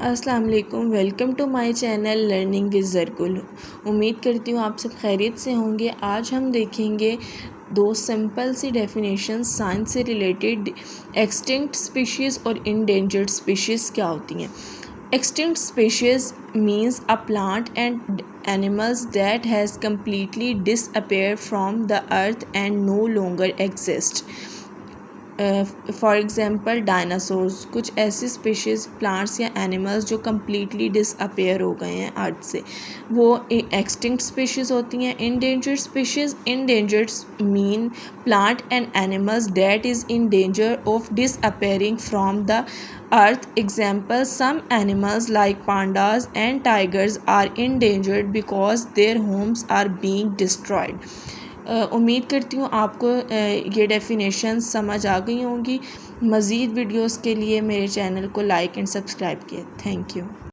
अस्सलाम वालेकुम, welcome to my channel learning with Zarkul. उम्मीद करती हूँ आप सब खैरियत से होंगे। आज हम देखेंगे दो सिंपल सी डेफिनेशन साइंस से रिलेटेड। एक्सटिंक्ट स्पीशीज़ और इंडेंजर्ड स्पीशीज़ क्या होती हैं। Extinct species means a plant and animals that has completely disappeared from the earth and no longer exist. For example dinosaurs, कुछ ऐसी स्पीशीज़ प्लांट्स या animals जो completely disappear हो गए हैं अर्थ से, वो एक्सटिंक्ट स्पीशीज़ होती हैं। Endangered mean plant and animals that is in danger of disappearing from the earth. Example, some animals like pandas and tigers are endangered because their homes are being destroyed. उम्मीद करती हूँ आपको ये definition समझ आ गई होंगी। मज़ीद वीडियोस के लिए मेरे चैनल को लाइक एंड सब्सक्राइब किए। Thank you.